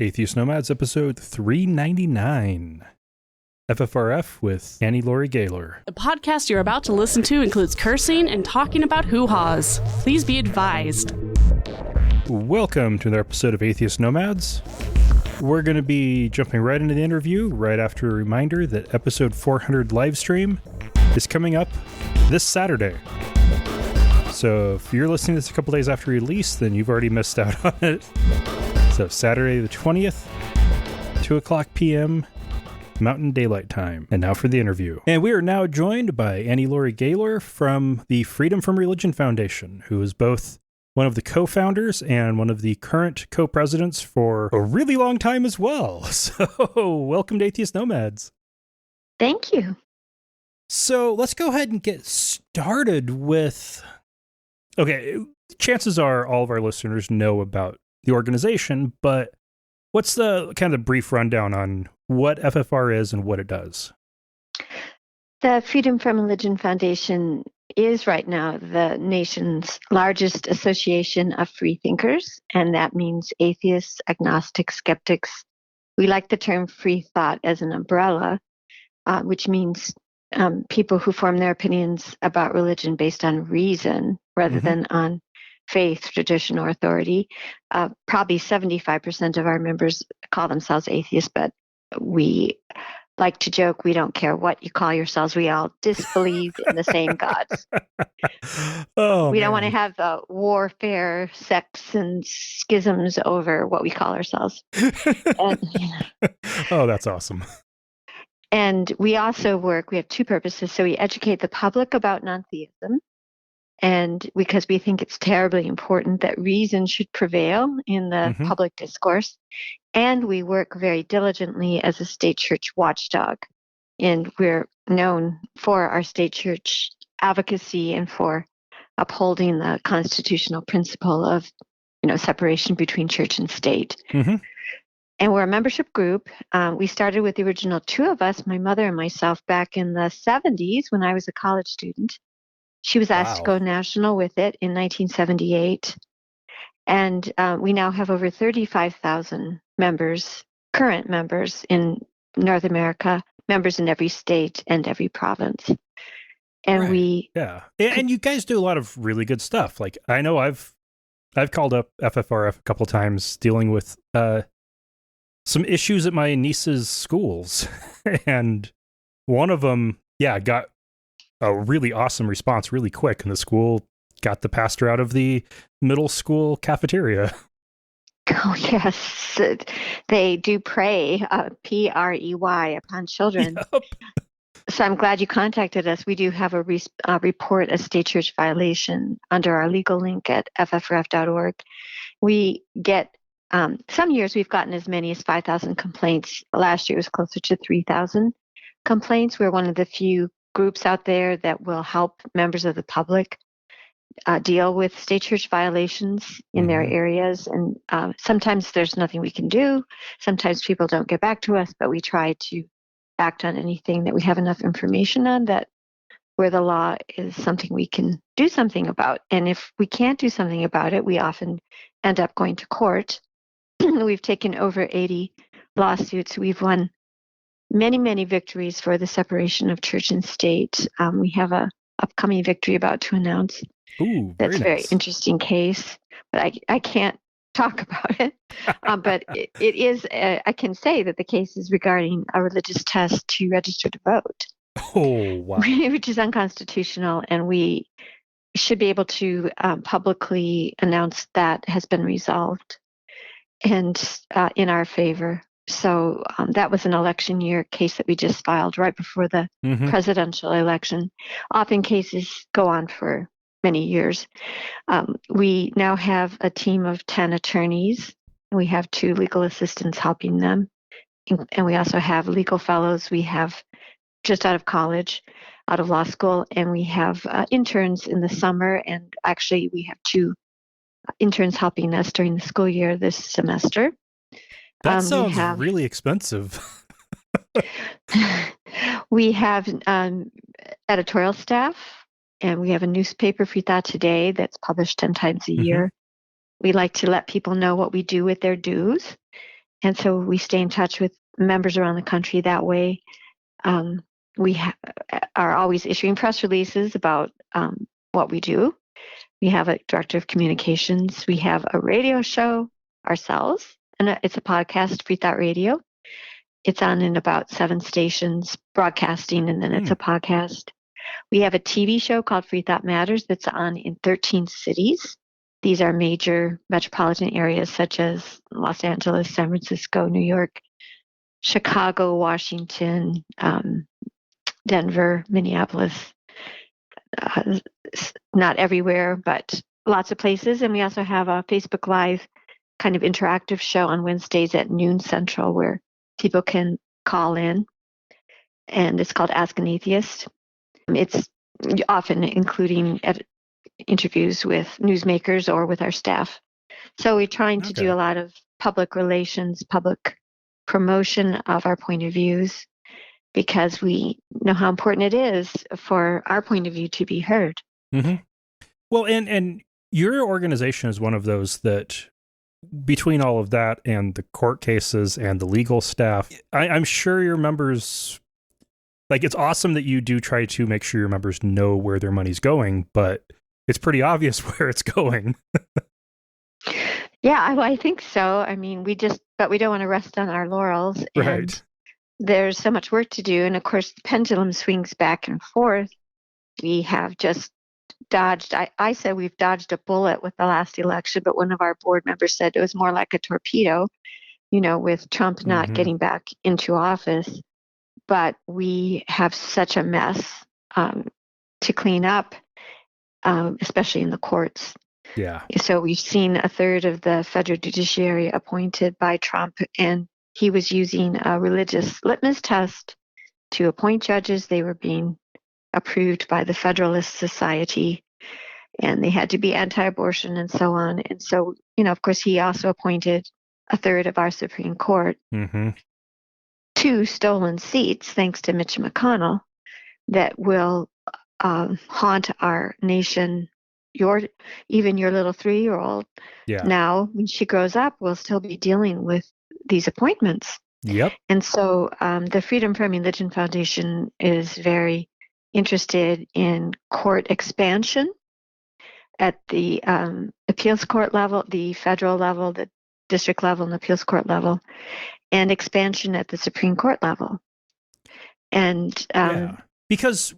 Atheist Nomads, episode 399. FFRF with Laurie Gaylor. The podcast you're about to listen to includes cursing and talking about hoo-haws. Please be advised. Welcome to another episode of Atheist Nomads. We're going to be jumping right into the interview right after a reminder that episode 400 live stream is coming up this Saturday. So if you're listening to this a couple days after release, then you've already missed out on it. So Saturday the 20th, 2 o'clock p.m. Mountain Daylight Time. And now for the interview. And we are now joined by Laurie Gaylor from the Freedom from Religion Foundation, who is both one of the co-founders and one of the current co-presidents for a really long time as well. So welcome to Atheist Nomads. Thank you. So let's go ahead and get started with... Okay, chances are all of our listeners know about the organization, but what's the kind of brief rundown on what FFR is and what it does? The Freedom from Religion Foundation is right now the nation's largest association of free thinkers, and that means atheists, agnostics, skeptics. We like the term free thought as an umbrella, which means people who form their opinions about religion based on reason rather than on faith, tradition, or authority. Probably 75% of our members call themselves atheists, but we like to joke, we don't care what you call yourselves. We all disbelieve in the same gods. We don't want to have warfare, sects, and schisms over what we call ourselves. Oh, that's awesome. And we also we have two purposes. So we educate the public about non-theism, and because we think it's terribly important that reason should prevail in the public discourse. And we work very diligently as a state church watchdog. And we're known for our state church advocacy and for upholding the constitutional principle of, separation between church and state. And we're a membership group. We started with the original two of us, my mother and myself, back in the 70s when I was a college student. She was asked to go national with it in 1978. And we now have over 35,000 members, current members in North America, members in every state and every province. And and you guys do a lot of really good stuff. Like, I know I've called up FFRF a couple times dealing with some issues at my niece's schools. And one of them, got a really awesome response really quick, and the school got the pastor out of the middle school cafeteria. Oh, yes. They do prey, P-R-E-Y, upon children. Yep. So I'm glad you contacted us. We do have a report a state church violation under our legal link at ffrf.org. We get, some years we've gotten as many as 5,000 complaints. Last year it was closer to 3,000 complaints. We're one of the few groups out there that will help members of the public deal with state church violations in their areas. And sometimes there's nothing we can do. Sometimes people don't get back to us, but we try to act on anything that we have enough information on that where the law is something we can do something about. And if we can't do something about it, we often end up going to court. We've taken over 80 lawsuits. We've won many, many victories for the separation of church and state. We have a upcoming victory about to announce. Ooh, that's nice. A very interesting case, but I can't talk about it. But it is, I can say that the case is regarding a religious test to register to vote. Oh, wow. Which is unconstitutional, and we should be able to publicly announce that has been resolved and in our favor. So that was an election year case that we just filed right before the presidential election. Often cases go on for many years. We now have a team of 10 attorneys. We have 2 legal assistants helping them. And we also have legal fellows. We have just out of college, out of law school, and we have interns in the summer. And actually, we have 2 interns helping us during the school year this semester. That sounds really expensive. We have editorial staff, and we have a newspaper, Free Thought Today, that's published 10 times a year. We like to let people know what we do with their dues. And so we stay in touch with members around the country that way. We are always issuing press releases about what we do. We have a director of communications. We have a radio show ourselves, and it's a podcast, Free Thought Radio. It's on in about 7 stations broadcasting, and then it's a podcast. We have a TV show called Free Thought Matters that's on in 13 cities. These are major metropolitan areas such as Los Angeles, San Francisco, New York, Chicago, Washington, Denver, Minneapolis. Not everywhere, but lots of places. And we also have a Facebook Live kind of interactive show on Wednesdays at noon Central where people can call in. And it's called Ask an Atheist. It's often including interviews with newsmakers or with our staff. So we're trying to do a lot of public relations, public promotion of our point of views, because we know how important it is for our point of view to be heard. Mm-hmm. Well, and your organization is one of those that, between all of that and the court cases and the legal staff, I'm sure your members, like, it's awesome that you do try to make sure your members know where their money's going, but it's pretty obvious where it's going. Yeah, I think so. I mean, but we don't want to rest on our laurels. Right. And there's so much work to do. And of course, the pendulum swings back and forth. We have just dodged, I said we've dodged a bullet with the last election, but one of our board members said it was more like a torpedo, with Trump not getting back into office. But we have such a mess to clean up, especially in the courts. Yeah. So we've seen a third of the federal judiciary appointed by Trump, and he was using a religious litmus test to appoint judges. They were being approved by the Federalist Society, and they had to be anti-abortion and so on. And so, of course, he also appointed a third of our Supreme Court. 2 stolen seats, thanks to Mitch McConnell, that will haunt our nation. Even your little 3-year-old now, when she grows up, will still be dealing with these appointments. Yep. And so the Freedom from Religion Foundation is very interested in court expansion at the appeals court level, the federal level, the district level, and appeals court level, and expansion at the Supreme Court level. And because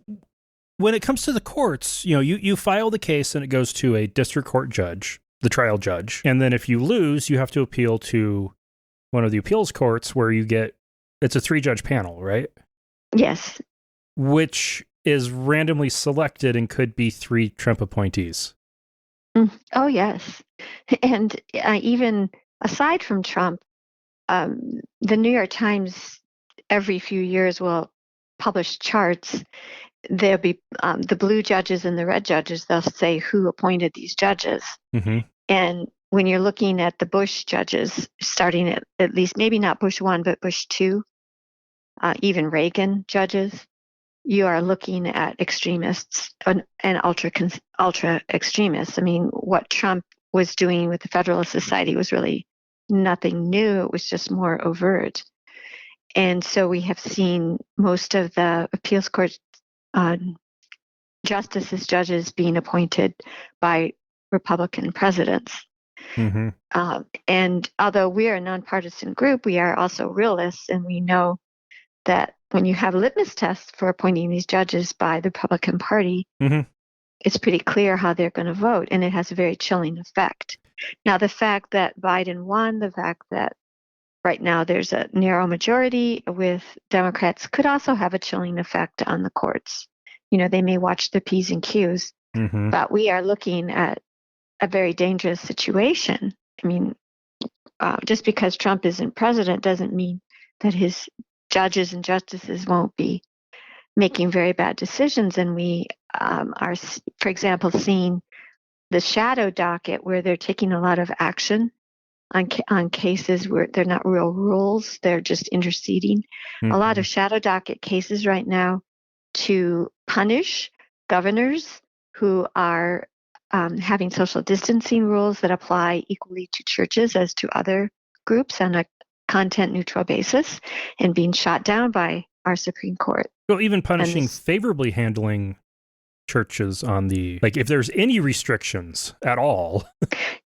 when it comes to the courts, you file the case and it goes to a district court judge, the trial judge. And then if you lose, you have to appeal to one of the appeals courts where it's a 3-judge panel, right? Yes. Which is randomly selected and could be 3 Trump appointees. Oh, yes. And even aside from Trump, the New York Times every few years will publish charts. There'll be the blue judges and the red judges. They'll say who appointed these judges. And when you're looking at the Bush judges, starting at least, maybe not Bush 1, but Bush 2, even Reagan judges, you are looking at extremists and ultra extremists. I mean, what Trump was doing with the Federalist Society was really nothing new. It was just more overt. And so we have seen most of the appeals court justices, judges being appointed by Republican presidents. And although we are a nonpartisan group, we are also realists, and we know that when you have litmus tests for appointing these judges by the Republican Party, it's pretty clear how they're going to vote, and it has a very chilling effect. Now, the fact that Biden won, the fact that right now there's a narrow majority with Democrats could also have a chilling effect on the courts. They may watch the P's and Q's, but we are looking at a very dangerous situation. I mean, just because Trump isn't president doesn't mean that his judges and justices won't be making very bad decisions. And we are, for example, seeing the shadow docket where they're taking a lot of action on cases where they're not real rules, they're just interceding. A lot of shadow docket cases right now to punish governors who are having social distancing rules that apply equally to churches as to other groups on content neutral basis and being shot down by our Supreme Court. Well, even punishing favorably handling churches on if there's any restrictions at all.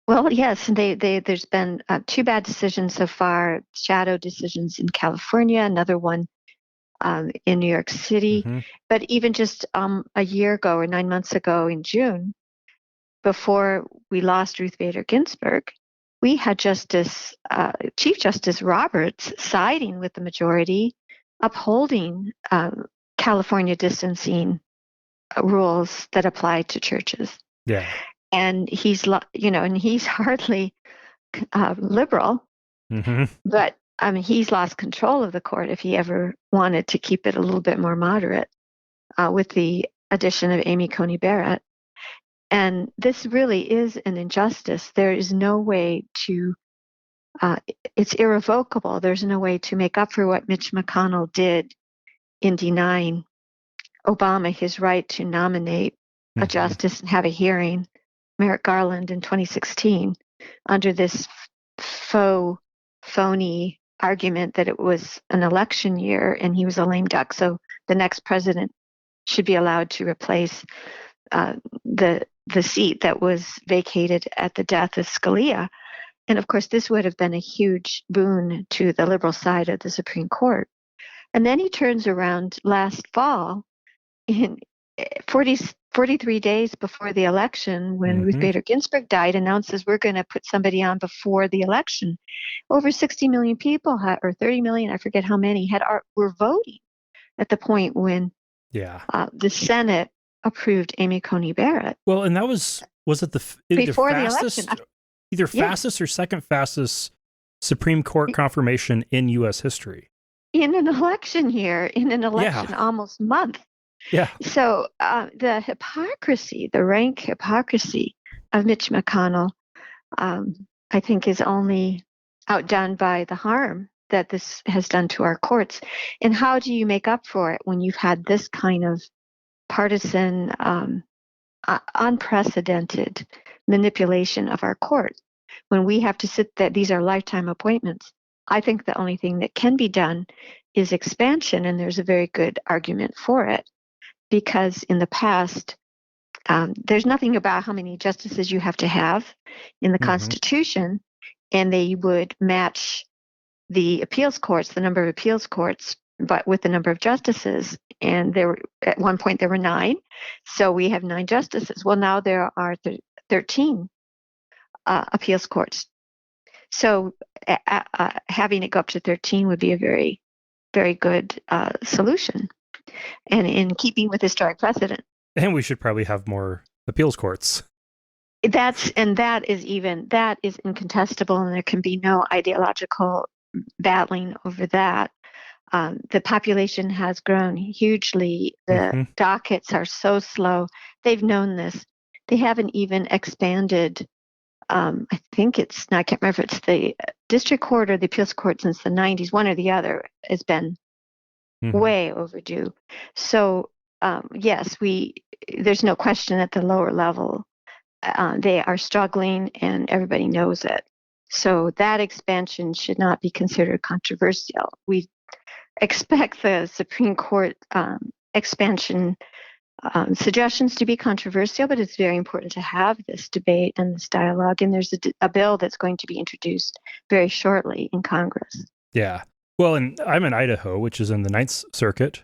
Well, yes, and there's been 2 bad decisions so far, shadow decisions in California, another one in New York City. Mm-hmm. But even just a year ago or 9 months ago in June, before we lost Ruth Bader Ginsburg, we had Chief Justice Roberts siding with the majority, upholding California distancing rules that apply to churches. Yeah. And he's hardly liberal, mm-hmm. but he's lost control of the court if he ever wanted to keep it a little bit more moderate with the addition of Amy Coney Barrett. And this really is an injustice. There is no way to, it's irrevocable. There's no way to make up for what Mitch McConnell did in denying Obama his right to nominate mm-hmm. a justice and have a hearing, Merrick Garland, in 2016, under this phony argument that it was an election year and he was a lame duck, so the next president should be allowed to replace the seat that was vacated at the death of Scalia. And of course, this would have been a huge boon to the liberal side of the Supreme Court. And then he turns around last fall, in 43 days before the election, when mm-hmm. Ruth Bader Ginsburg died, announces we're going to put somebody on before the election. Over 60 million people, or 30 million, I forget how many, were voting at the point when the Senate approved Amy Coney Barrett. Well, and that was it before the election? Either fastest or second fastest Supreme Court confirmation in U.S. history. In an election year, almost month. Yeah. So the hypocrisy, the rank hypocrisy of Mitch McConnell, I think is only outdone by the harm that this has done to our courts. And how do you make up for it when you've had this kind of partisan, unprecedented manipulation of our court? When we have to sit there, these are lifetime appointments. I think the only thing that can be done is expansion, and there's a very good argument for it. Because in the past, there's nothing about how many justices you have to have in the mm-hmm. Constitution, and they would match the appeals courts, the number of appeals courts, but with the number of justices. And at one point there were 9, so we have 9 justices. Well, now there are 13 appeals courts. So having it go up to 13 would be a very, very good solution. And in keeping with historic precedent. And we should probably have more appeals courts. That is incontestable, and there can be no ideological battling over that. The population has grown hugely. The mm-hmm. dockets are so slow. They've known this. They haven't even expanded. I can't remember if it's the district court or the appeals court since the 90s. One or the other has been mm-hmm. way overdue. So, yes, there's no question at the lower level. They are struggling, and everybody knows it. So that expansion should not be considered controversial. We expect the Supreme Court expansion suggestions to be controversial, but it's very important to have this debate and this dialogue. And there's a bill that's going to be introduced very shortly in Congress. Yeah. Well, and I'm in Idaho, which is in the Ninth Circuit.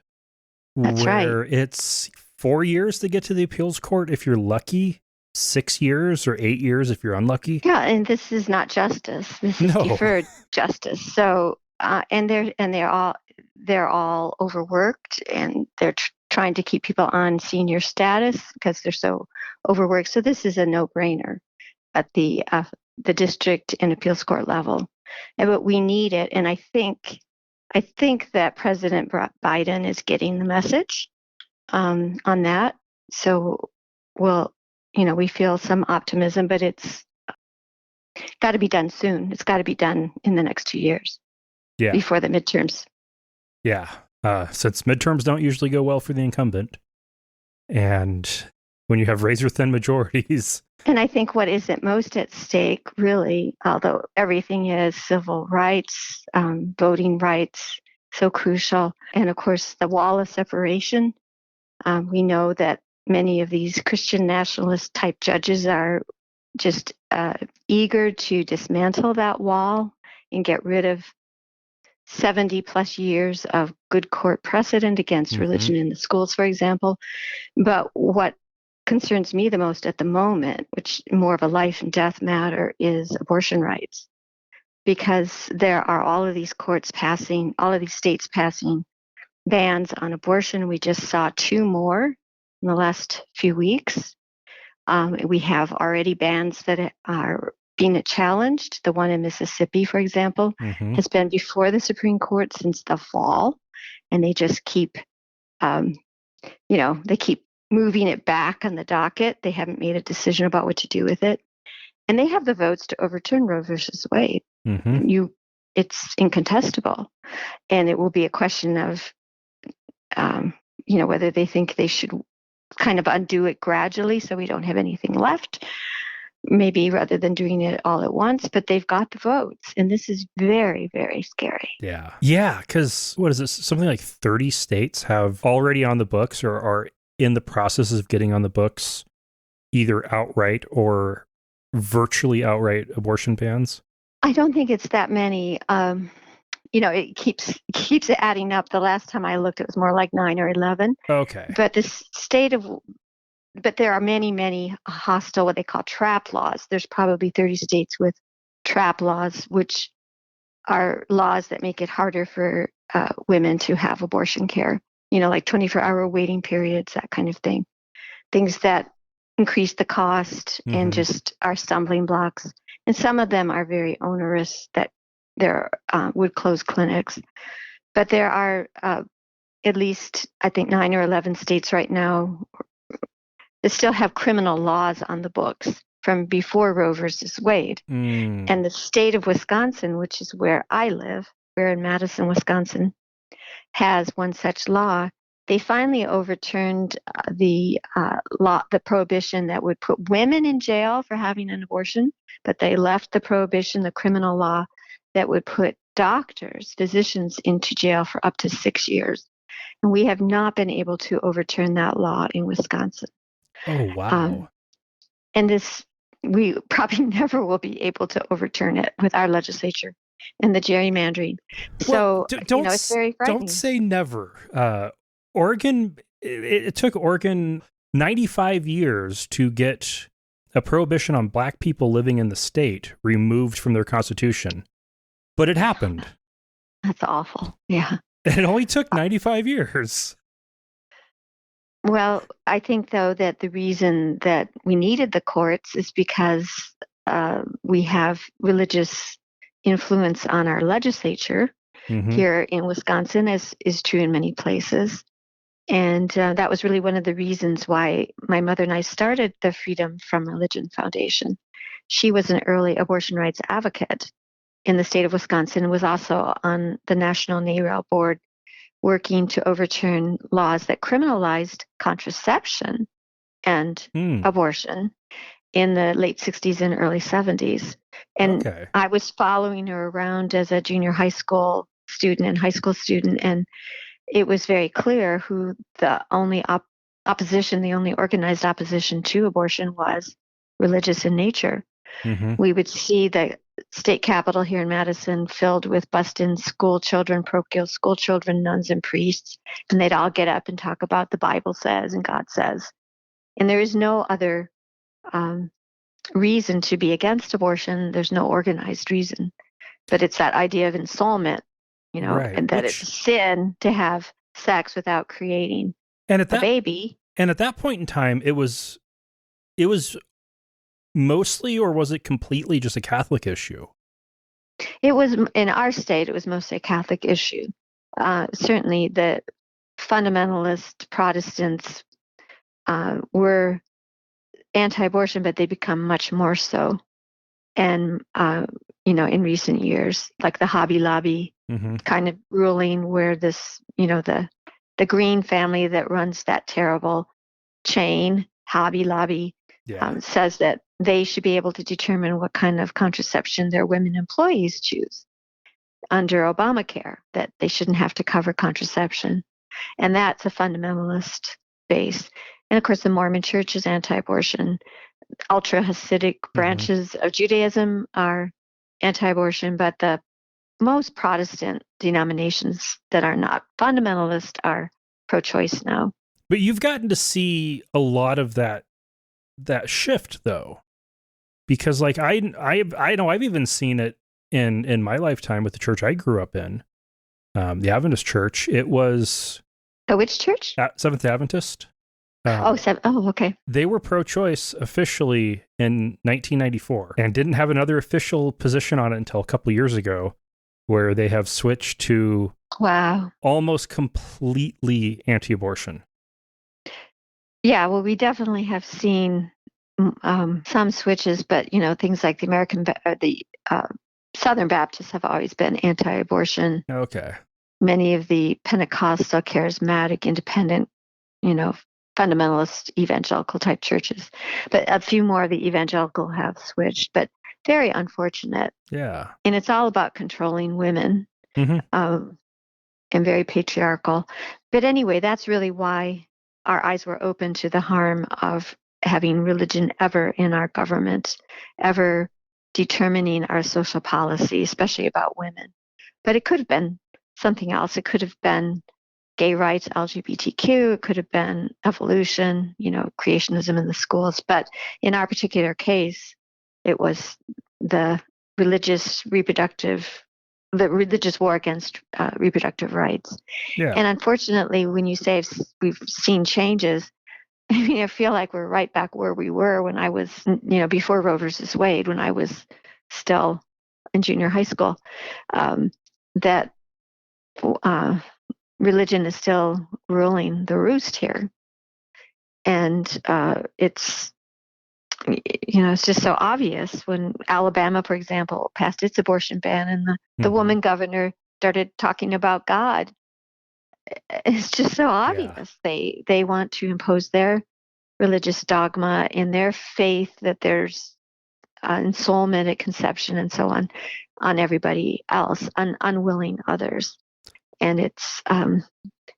That's where right. It's 4 years to get to the appeals court if you're lucky, 6 years or 8 years if you're unlucky. Yeah, and this is not justice. This is deferred justice. So, and they're all overworked, and they're trying to keep people on senior status because they're so overworked. So this is a no-brainer at the district and appeals court level. But we need it, and I think that President Biden is getting the message on that. So, we feel some optimism, but it's got to be done soon. It's got to be done in the next 2 years before the midterms. Yeah, since midterms don't usually go well for the incumbent, and when you have razor-thin majorities, And I think what is at most at stake, really, although everything is civil rights, voting rights, so crucial, and of course the wall of separation. We know that many of these Christian nationalist type judges are just eager to dismantle that wall and get rid of 70 plus years of good court precedent against religion in the schools, for example. But what concerns me the most at the moment, which more of a life and death matter, is abortion rights. Because there are all of these states passing bans on abortion. We just saw 2 more in the last few weeks. We have already bans that are being challenged. The one in Mississippi, for example, has been before the Supreme Court since the fall, and they just keep, they keep moving it back on the docket. They haven't made a decision about what to do with it, and they have the votes to overturn Roe versus Wade. It's incontestable, and it will be a question of, whether they think they should kind of undo it gradually so we don't have anything left, maybe rather than doing it all at once. But they've got the votes, and this is very, very scary. Yeah, because what is this? Something like 30 states have already on the books or are in the process of getting on the books either outright or virtually outright abortion bans. I don't think it's that many. It keeps adding up. The last time I looked, it was more like 9 or 11. Okay. But there are many, many hostile, what they call trap laws. There's probably 30 states with trap laws, which are laws that make it harder for women to have abortion care. Like 24-hour waiting periods, that kind of thing. Things that increase the cost and just are stumbling blocks. And some of them are very onerous that there would close clinics. But there are at least, I think, 9 or 11 states right now that still have criminal laws on the books from before Roe versus Wade. And the state of Wisconsin, which is where I live, we're in Madison, Wisconsin, has one such law. They finally overturned the prohibition that would put women in jail for having an abortion, but they left the prohibition, the criminal law, that would put physicians into jail for up to 6 years. And we have not been able to overturn that law in Wisconsin. Oh, wow. And we probably never will be able to overturn it with our legislature and the gerrymandering. Well, so, it's very frightening. Don't say never. Oregon, it took Oregon 95 years to get a prohibition on black people living in the state removed from their constitution. But it happened. That's awful. Yeah. It only took 95 years. Well, I think, though, that the reason that we needed the courts is because we have religious influence on our legislature here in Wisconsin, as is true in many places. And that was really one of the reasons why my mother and I started the Freedom from Religion Foundation. She was an early abortion rights advocate in the state of Wisconsin and was also on the National NARAL board working to overturn laws that criminalized contraception and abortion in the late 60s and early 70s. And I was following her around as a junior high school student and high school student, and it was very clear who the only opposition, the only organized opposition to abortion was religious in nature. We would see the state capitol here in Madison filled with bussed-in school children, parochial school children, nuns and priests, and they'd all get up and talk about the Bible says and God says. And there is no other reason to be against abortion. There's no organized reason. But it's that idea of ensoulment, and that it's a sin to have sex without creating a baby. And at that point in time, it was mostly, or was it completely just a Catholic issue? It was, in our state, it was mostly a Catholic issue. Certainly the fundamentalist Protestants were anti-abortion, but they become much more so. And, in recent years, like the Hobby Lobby kind of ruling where this, the Green family that runs that terrible chain, Hobby Lobby, says that they should be able to determine what kind of contraception their women employees choose under Obamacare, that they shouldn't have to cover contraception. And that's a fundamentalist base. And of course, the Mormon Church is anti-abortion. Ultra Hasidic branches of Judaism are anti-abortion, but the most Protestant denominations that are not fundamentalist are pro-choice now. But you've gotten to see a lot of that shift, though, because like I know I've even seen it in my lifetime with the church I grew up in, the Adventist Church. It was which church? Seventh Adventist. Okay. They were pro-choice officially in 1994 and didn't have another official position on it until a couple of years ago, where they have switched to almost completely anti-abortion. Yeah, well, we definitely have seen some switches, but things like the Southern Baptists have always been anti-abortion. Okay. Many of the Pentecostal, charismatic, independent, fundamentalist evangelical type churches, but a few more of the evangelical have switched, but very unfortunate. Yeah. And it's all about controlling women, and very patriarchal. But anyway, that's really why our eyes were open to the harm of having religion ever in our government, ever determining our social policy, especially about women. But it could have been something else. It could have been gay rights, LGBTQ. It could have been evolution, creationism in the schools. But in our particular case, it was the religious war against reproductive rights. Yeah. And unfortunately, when you say we've seen changes, I feel like we're right back where we were when I was, before Roe versus Wade, when I was still in junior high school, that religion is still ruling the roost here. And it's just so obvious when Alabama, for example, passed its abortion ban and the woman governor started talking about God. It's just so obvious. Yeah. They want to impose their religious dogma in their faith that there's ensoulment at conception and so on everybody else, unwilling others. And it's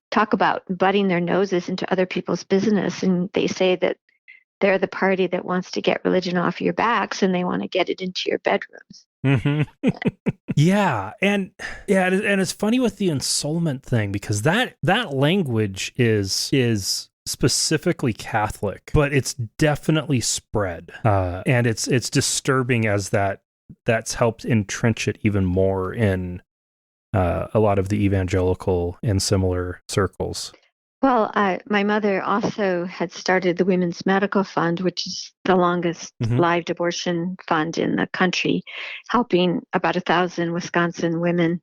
talk about butting their noses into other people's business. And they say that they're the party that wants to get religion off your backs and they want to get it into your bedrooms. Mm-hmm. Yeah. And it's funny with the ensoulment thing, because that language is specifically Catholic, but it's definitely spread. And it's disturbing as that's helped entrench it even more in a lot of the evangelical and similar circles. Well, my mother also had started the Women's Medical Fund, which is the longest lived abortion fund in the country, helping about 1,000 Wisconsin women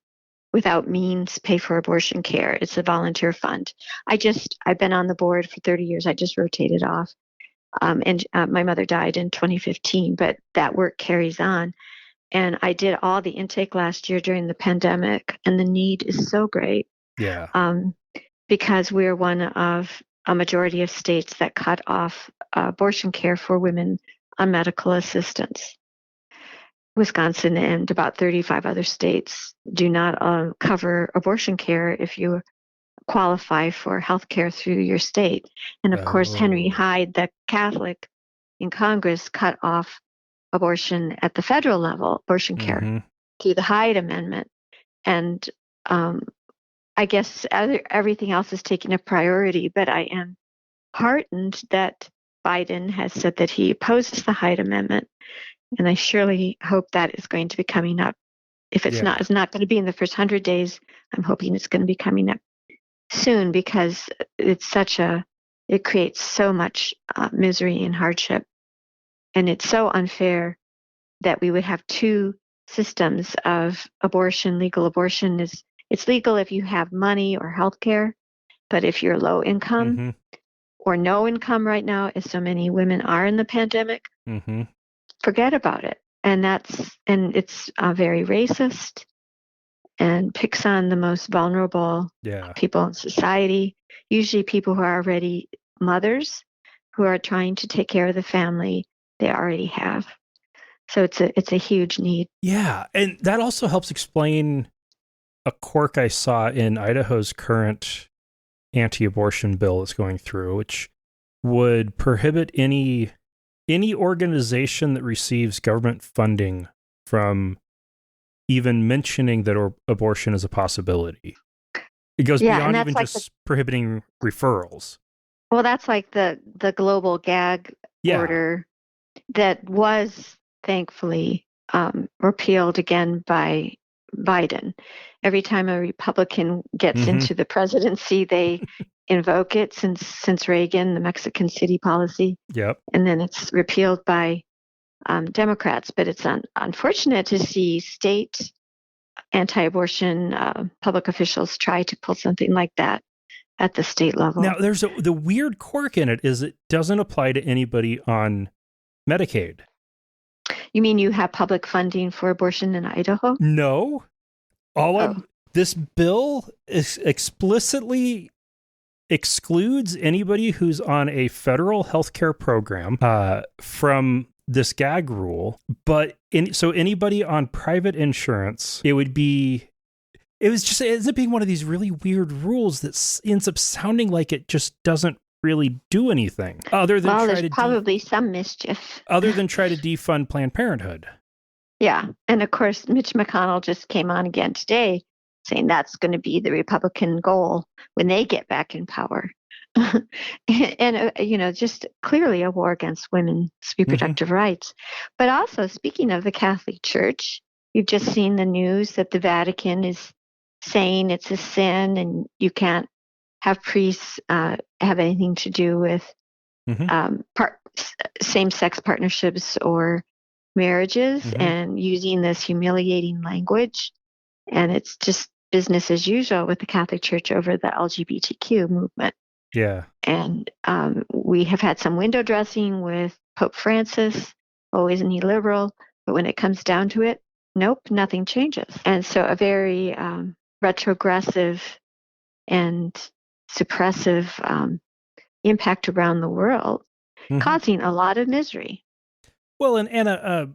without means pay for abortion care. It's a volunteer fund. I've been on the board for 30 years. I just rotated off. And my mother died in 2015, but that work carries on. And I did all the intake last year during the pandemic, and the need is so great. Yeah. Because we're one of a majority of states that cut off abortion care for women on medical assistance. Wisconsin and about 35 other states do not cover abortion care if you qualify for health care through your state. And of course, Henry Hyde, the Catholic in Congress, cut off abortion at the federal level, abortion care, through the Hyde Amendment. And I guess everything else is taking a priority, but I am heartened that Biden has said that he opposes the Hyde Amendment. And I surely hope that is going to be coming up. If it's not going to be in the first 100 days, I'm hoping it's going to be coming up soon, because it creates so much misery and hardship. And it's so unfair that we would have two systems of abortion. Legal abortion it's legal if you have money or health care, but if you're low income or no income right now, as so many women are in the pandemic, forget about it. And it's very racist and picks on the most vulnerable people in society, usually people who are already mothers, who are trying to take care of the family. they already have. So it's a huge need. Yeah, and that also helps explain a quirk I saw in Idaho's current anti-abortion bill that's going through, which would prohibit any organization that receives government funding from even mentioning that abortion is a possibility. It goes beyond even like just prohibiting referrals. Well, that's like the global gag order that was thankfully repealed again by Biden. Every time a Republican gets into the presidency, they invoke it since Reagan, the Mexican City policy. Yep. And then it's repealed by Democrats. But it's unfortunate to see state anti-abortion public officials try to pull something like that at the state level. Now, the weird quirk in it is it doesn't apply to anybody on Medicaid. You mean you have public funding for abortion in Idaho? No. This bill explicitly excludes anybody who's on a federal healthcare program from this gag rule. But so anybody on private insurance, it ends up being one of these really weird rules that ends up sounding like it just doesn't really do anything other than there's probably some mischief. Other than try to defund Planned Parenthood. Yeah. And of course, Mitch McConnell just came on again today saying that's going to be the Republican goal when they get back in power. And just clearly a war against women's reproductive rights. But also, speaking of the Catholic Church, you've just seen the news that the Vatican is saying it's a sin and you can't have priests have anything to do with same-sex partnerships or marriages, and using this humiliating language. And it's just business as usual with the Catholic Church over the LGBTQ movement. Yeah. And we have had some window dressing with Pope Francis. Oh, isn't he liberal? But when it comes down to it, nope, nothing changes. And so a very retrogressive and suppressive impact around the world, causing a lot of misery. Well, and a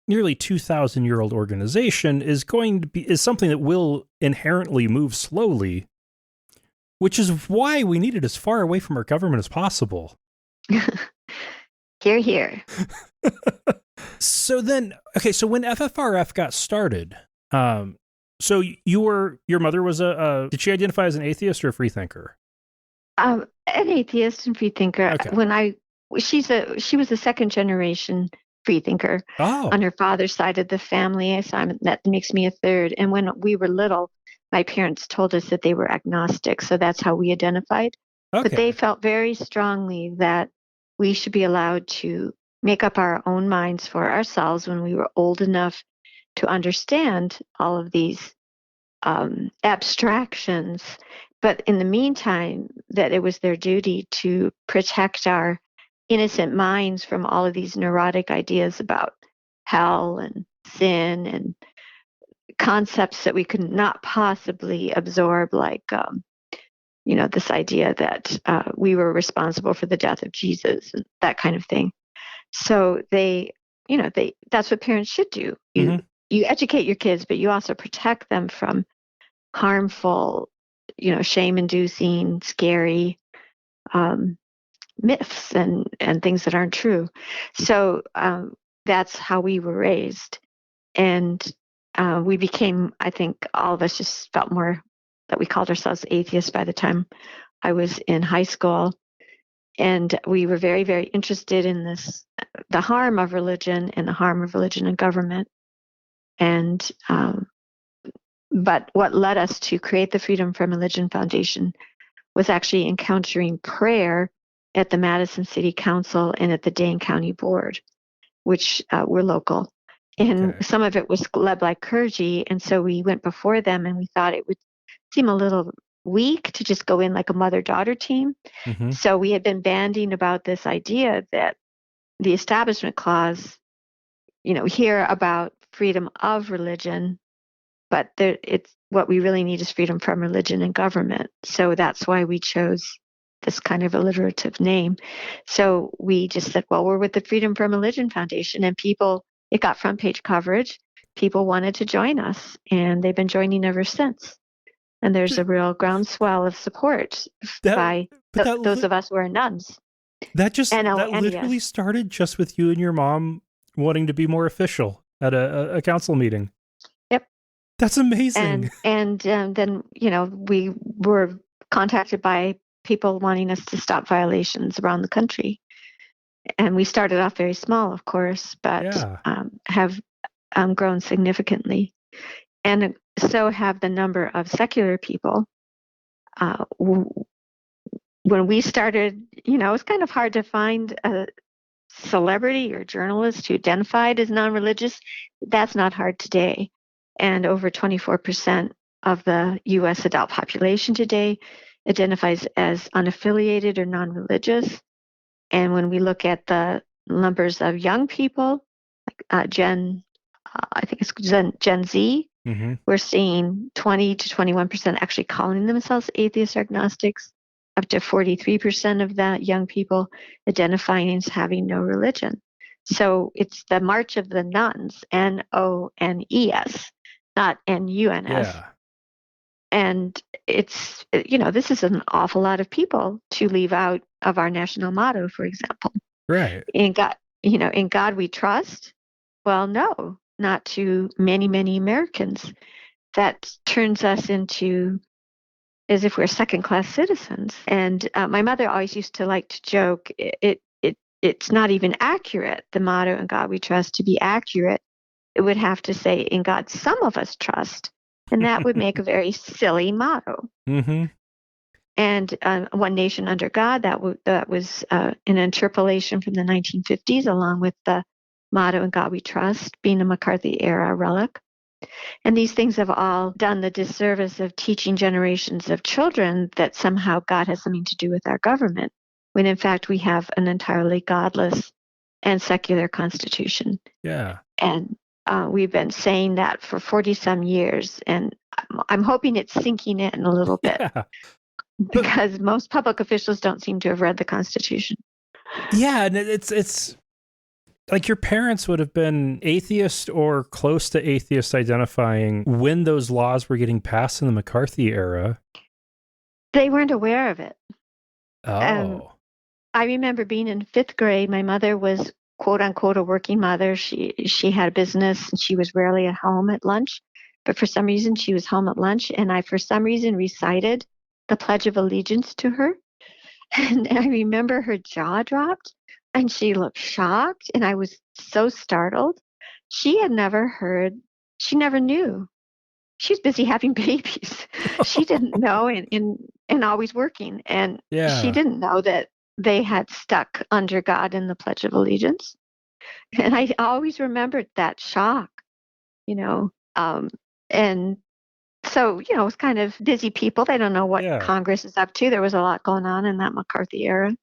nearly 2,000-year-old organization is something that will inherently move slowly, which is why we need it as far away from our government as possible. Hear, hear. So when FFRF got started, so your mother was did she identify as an atheist or a freethinker? An atheist and freethinker. Okay. She was a second generation freethinker on her father's side of the family. So that makes me a third. And when we were little, my parents told us that they were agnostic, so that's how we identified. Okay. But they felt very strongly that we should be allowed to make up our own minds for ourselves when we were old enough to understand all of these abstractions. But in the meantime, that it was their duty to protect our innocent minds from all of these neurotic ideas about hell and sin and concepts that we could not possibly absorb, like, this idea that we were responsible for the death of Jesus and that kind of thing. So that's what parents should do. You educate your kids, but you also protect them from harmful, shame-inducing, scary myths and things that aren't true. So that's how we were raised. And we became, I think all of us just felt more that we called ourselves atheists by the time I was in high school. And we were very, very interested in the harm of religion and the harm of religion and government. And but what led us to create the Freedom from Religion Foundation was actually encountering prayer at the Madison City Council and at the Dane County Board, which were local. And some of it was led by clergy. And so we went before them, and we thought it would seem a little weak to just go in like a mother-daughter team. So we had been banding about this idea that the Establishment Clause, hear about freedom of religion, but it's what we really need is freedom from religion and government. So that's why we chose this kind of alliterative name. So we just said, well, we're with the Freedom from Religion Foundation, and it got front page coverage. People wanted to join us, and they've been joining ever since. And there's a real groundswell of support by those of us who are nuns. That literally started just with you and your mom wanting to be more official at a council meeting. Yep. That's amazing. And then, we were contacted by people wanting us to stop violations around the country. And we started off very small, of course, but have grown significantly. And so have the number of secular people. When we started, it was kind of hard to find a celebrity or journalist who identified as non-religious. That's not hard today. And over 24% of the U.S. adult population today identifies as unaffiliated or non-religious. And when we look at the numbers of young people, like Gen Z, mm-hmm. We're seeing 20 to 21% actually calling themselves atheists or agnostics, up to 43% of the young people identifying as having no religion. So it's the march of the nuns, N-O-N-E-S, not N-U-N-S. Yeah. And it's, this is an awful lot of people to leave out of our national motto, for example. Right. In God we trust. Well, no, not to many, many Americans. That turns us into as if we're second-class citizens. And my mother always used to like to joke, it's not even accurate, the motto, in God we trust. To be accurate, it would have to say, in God some of us trust. And that would make a very silly motto. Mm-hmm. And One Nation Under God, that was an interpolation from the 1950s, along with the motto, in God we trust, being a McCarthy-era relic. And these things have all done the disservice of teaching generations of children that somehow God has something to do with our government, when in fact we have an entirely godless and secular constitution. Yeah. And we've been saying that for 40-some years, and I'm hoping it's sinking in a little bit. Yeah. Because most public officials don't seem to have read the Constitution. Yeah, and it's like your parents would have been atheist or close to atheist identifying when those laws were getting passed in the McCarthy era. They weren't aware of it. Oh. I remember being in 5th grade. My mother was, quote unquote, a working mother. She had a business and she was rarely at home at lunch. But for some reason, she was home at lunch. And I, for some reason, recited the Pledge of Allegiance to her. And I remember her jaw dropped. And she looked shocked, and I was so startled. She had never heard, she never knew. She was busy having babies. She didn't know, and always working. And she didn't know that they had stuck under God in the Pledge of Allegiance. And I always remembered that shock, and so, it's kind of busy people. They don't know what Congress is up to. There was a lot going on in that McCarthy era.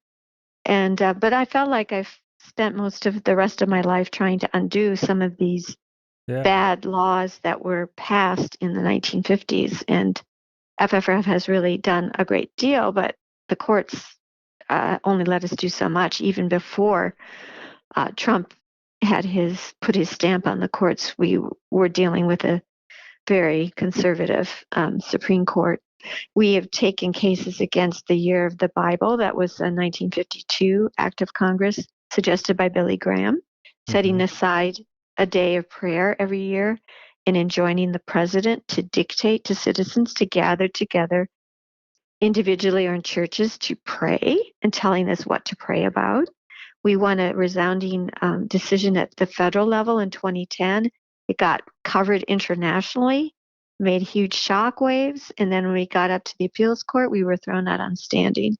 And but I felt like I've spent most of the rest of my life trying to undo some of these bad laws that were passed in the 1950s. And FFRF has really done a great deal, but the courts only let us do so much. Even before Trump had put his stamp on the courts, we were dealing with a very conservative Supreme Court. We have taken cases against the Year of the Bible. That was a 1952 act of Congress suggested by Billy Graham, setting aside a day of prayer every year and enjoining the president to dictate to citizens to gather together individually or in churches to pray and telling us what to pray about. We won a resounding decision at the federal level in 2010. It got covered internationally, made huge shockwaves, and then when we got up to the appeals court, we were thrown out on standing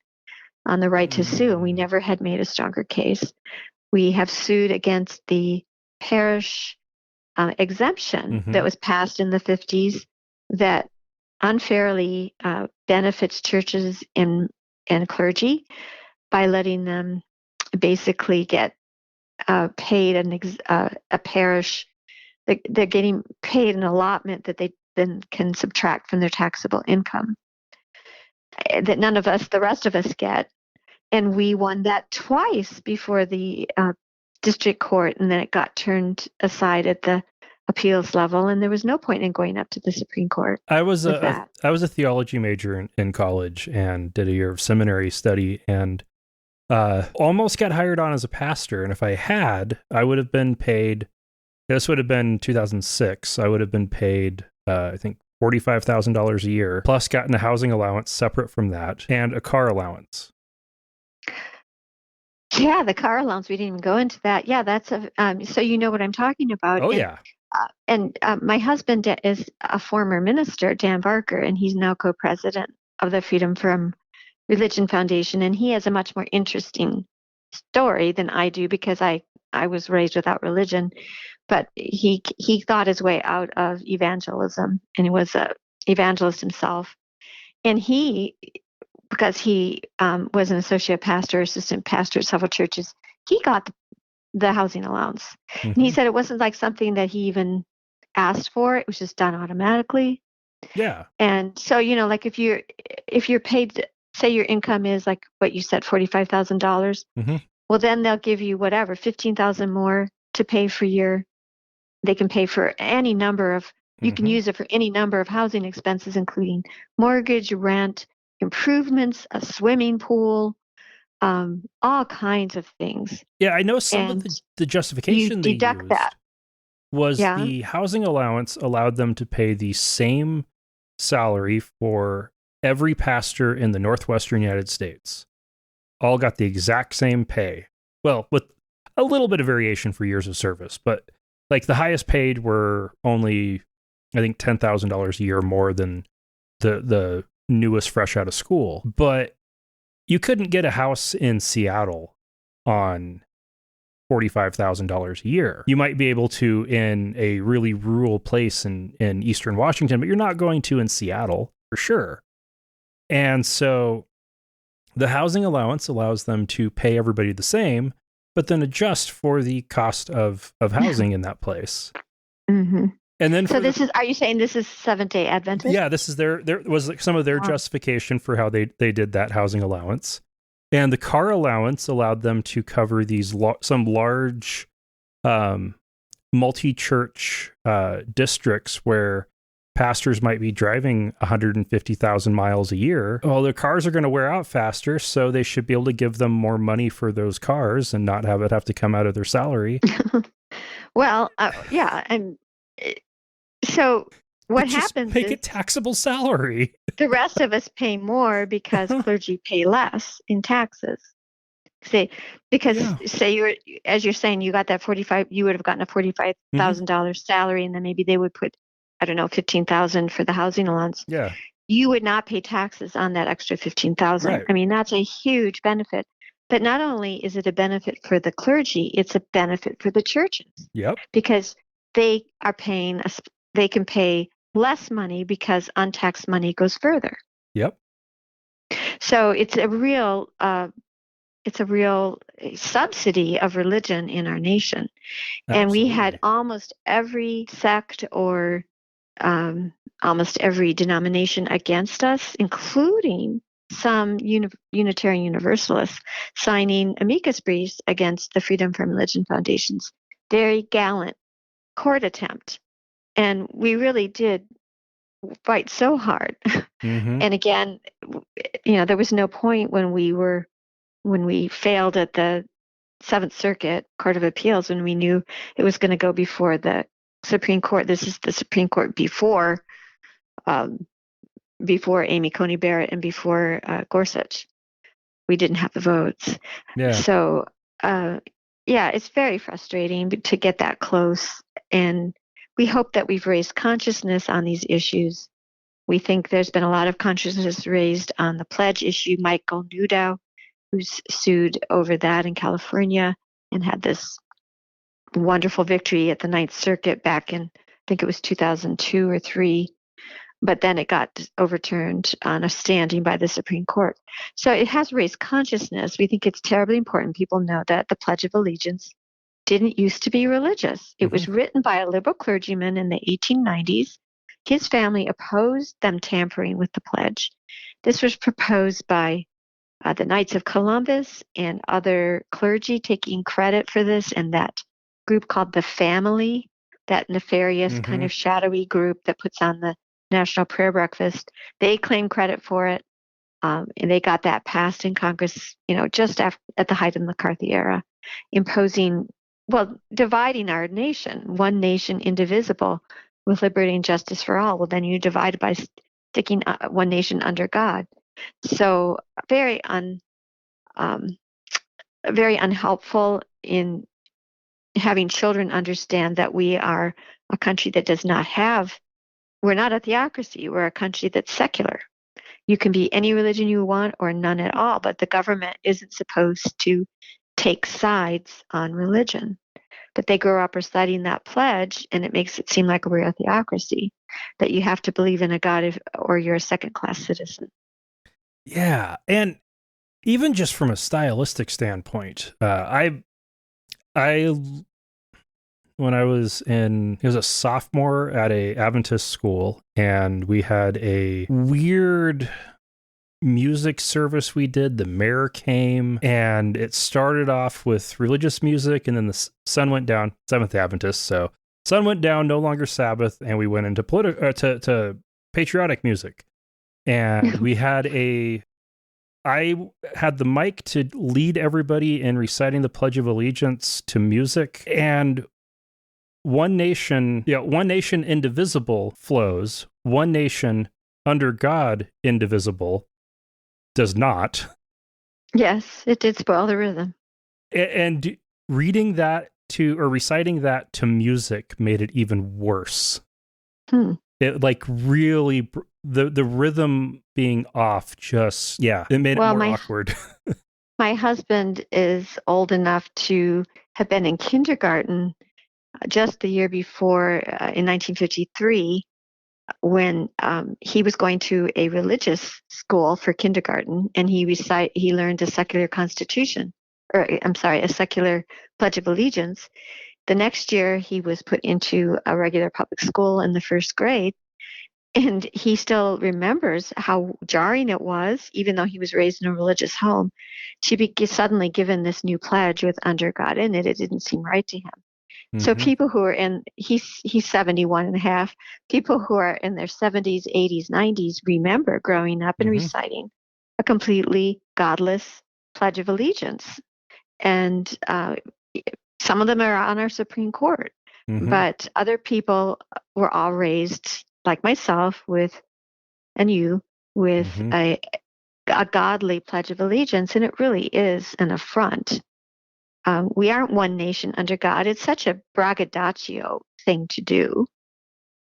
on the right to sue, and we never had made a stronger case. We have sued against the parish exemption that was passed in the 50s that unfairly benefits churches and clergy by letting them basically get paid a parish. They're getting paid an allotment that they then can subtract from their taxable income. that none of us, the rest of us, get. And we won that twice before the district court, and then it got turned aside at the appeals level, and there was no point in going up to the Supreme Court. I was a theology major in college and did a year of seminary study, and almost got hired on as a pastor. And if I had, I would have been paid. This would have been 2006. I would have been paid, I think, $45,000 a year, plus gotten a housing allowance separate from that, and a car allowance. Yeah, the car allowance. We didn't even go into that. Yeah, that's so you know what I'm talking about. Oh, yeah. And my husband is a former minister, Dan Barker, and he's now co-president of the Freedom from Religion Foundation. And he has a much more interesting story than I do because I was raised without religion. But he thought his way out of evangelism, and he was an evangelist himself. And because he was an associate pastor, assistant pastor at several churches, he got the housing allowance. Mm-hmm. And he said it wasn't like something that he even asked for. It was just done automatically. Yeah. And so, like if you're paid, say your income is like what you said, $45,000, mm-hmm. Well, then they'll give you whatever, $15,000 more to pay for they can pay for any number of, you mm-hmm. can use it for any number of housing expenses, including mortgage, rent, improvements, a swimming pool, all kinds of things. Yeah, I know some of the justification they used that. Was the housing allowance allowed them to pay the same salary for every pastor in the Northwestern United States. All got the exact same pay. Well, with a little bit of variation for years of service, but like the highest paid were only, I think, $10,000 a year more than the newest fresh out of school. But you couldn't get a house in Seattle on $45,000 a year. You might be able to in a really rural place in Eastern Washington, but you're not going to in Seattle for sure. And so the housing allowance allows them to pay everybody the same, but then adjust for the cost of housing in that place. Mm-hmm. And then, so are you saying this is Seventh-day Adventist? Yeah, this is there was some of their justification for how they did that housing allowance. And the car allowance allowed them to cover these some large multi-church districts where pastors might be driving 150,000 miles a year. Well, their cars are going to wear out faster, so they should be able to give them more money for those cars and not have it have to come out of their salary. Well, yeah, and so what happens is it taxable salary. The rest of us pay more because clergy pay less in taxes. Say you're, as you're saying, you got that you would have gotten a $45,000 salary, and then maybe they would put, I don't know, $15,000 for the housing allowance. Yeah. You would not pay taxes on that extra $15,000. Right. I mean, that's a huge benefit. But not only is it a benefit for the clergy, it's a benefit for the churches. Yep. Because they are paying, they can pay less money because untaxed money goes further. Yep. So it's a real subsidy of religion in our nation. Absolutely. And we had almost every sect or almost every denomination against us, including some Unitarian Universalists, signing amicus briefs against the Freedom from Religion Foundation's very gallant court attempt. And we really did fight so hard. Mm-hmm. And again, there was no point when we failed at the Seventh Circuit Court of Appeals, when we knew it was going to go before the Supreme Court. This is the Supreme Court before Amy Coney Barrett and before Gorsuch. We didn't have the votes. Yeah. So, it's very frustrating to get that close. And we hope that we've raised consciousness on these issues. We think there's been a lot of consciousness raised on the pledge issue. Michael Newdow, who's sued over that in California and had this wonderful victory at the Ninth Circuit back in, I think it was 2002 or 3, but then it got overturned on a standing by the Supreme Court. So it has raised consciousness. We think it's terribly important people know that the Pledge of Allegiance didn't used to be religious. It was written by a liberal clergyman in the 1890s. his family opposed them tampering with the pledge. This was proposed by the Knights of Columbus and other clergy taking credit for this, and that group called the Family, that nefarious kind of shadowy group that puts on the National Prayer Breakfast. They claim credit for it, and they got that passed in Congress, just at the height of the McCarthy era, dividing our nation, one nation indivisible with liberty and justice for all. Well, then you divide by sticking one nation under God. So very unhelpful in having children understand that we are a country that does not we're not a theocracy. We're a country that's secular. You can be any religion you want or none at all, but the government isn't supposed to take sides on religion. But they grow up reciting that pledge, and it makes it seem like we're a theocracy, that you have to believe in a God or you're a second-class citizen. Yeah, and even just from a stylistic standpoint, I when I was a sophomore at a Adventist school, and we had a weird music service we did. The mayor came, and it started off with religious music, and then the sun went down. Seventh Adventist, so sun went down, no longer Sabbath, and we went into to patriotic music. And we had I had the mic to lead everybody in reciting the Pledge of Allegiance to music, and one nation indivisible flows, one nation under God indivisible does not. Yes, it did spoil the rhythm. And reciting that to music made it even worse. It really, the rhythm being off it made it more awkward. My husband is old enough to have been in kindergarten just the year before, in 1953, when he was going to a religious school for kindergarten, and he learned a secular a secular Pledge of Allegiance. The next year, he was put into a regular public school in the first grade, and he still remembers how jarring it was, even though he was raised in a religious home, to be suddenly given this new pledge with under God in it. It didn't seem right to him. So people who are he's 71 and a half, people who are in their 70s, 80s, 90s remember growing up and reciting a completely godless Pledge of Allegiance. And some of them are on our Supreme Court, but other people were all raised, like myself, with a godly Pledge of Allegiance, and it really is an affront. We aren't one nation under God. It's such a braggadocio thing to do.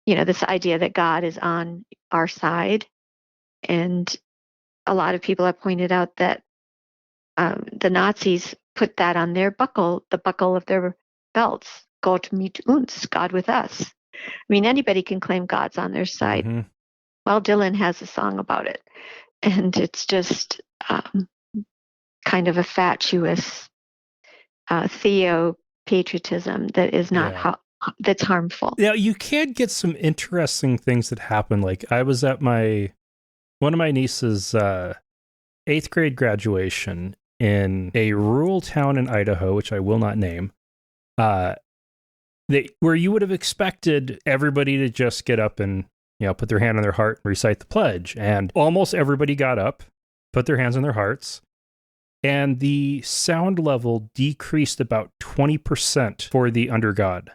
This idea that God is on our side. And a lot of people have pointed out that the Nazis put that on their buckle, the buckle of their belts. Gott mit uns, God with us. I mean, anybody can claim God's on their side. Well, Dylan has a song about it. And it's just kind of a fatuous theo-patriotism that is not that's harmful. Yeah, you can get some interesting things that happen. Like, I was at one of my niece's 8th grade graduation in a rural town in Idaho, which I will not name, where you would have expected everybody to just get up and put their hand on their heart and recite the pledge. And almost everybody got up, put their hands on their hearts, and the sound level decreased about 20% for the Under God.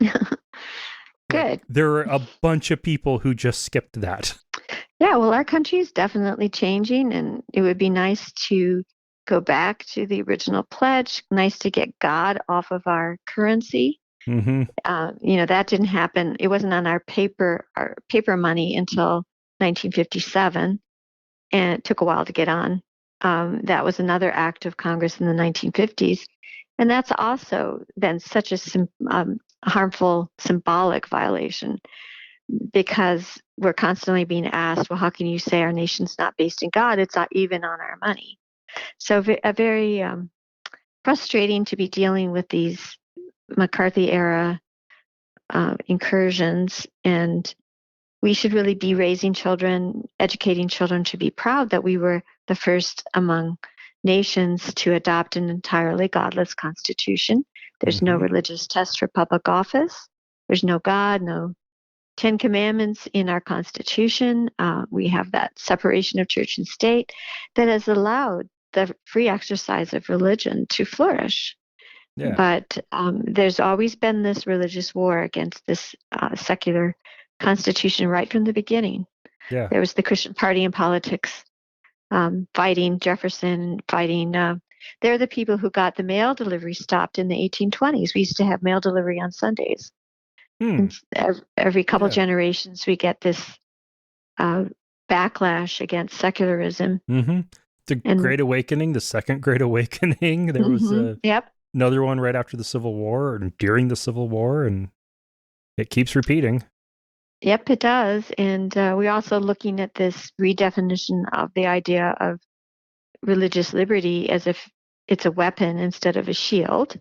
Good. There are a bunch of people who just skipped that. Yeah, well, our country is definitely changing, and it would be nice to go back to the original pledge. Nice to get God off of our currency. That didn't happen. It wasn't on our paper money until 1957, and it took a while to get on. That was another act of Congress in the 1950s. And that's also been such a harmful symbolic violation, because we're constantly being asked, well, how can you say our nation's not based in God? It's not even on our money. So very frustrating to be dealing with these McCarthy era incursions. And we should really be raising children, educating children to be proud that we were the first among nations to adopt an entirely godless constitution. There's no religious test for public office. There's no God, no 10 Commandments in our Constitution. We have that separation of church and state that has allowed the free exercise of religion to flourish. Yeah. But there's always been this religious war against this secular constitution right from the beginning. Yeah. There was the Christian Party in politics fighting Jefferson, fighting. They're the people who got the mail delivery stopped in the 1820s. We used to have mail delivery on Sundays. And every couple generations, we get this backlash against secularism. The Great Awakening, the Second Great Awakening. There was another one right after the Civil War and during the Civil War, and it keeps repeating. Yep, it does. And we're also looking at this redefinition of the idea of religious liberty as if it's a weapon instead of a shield,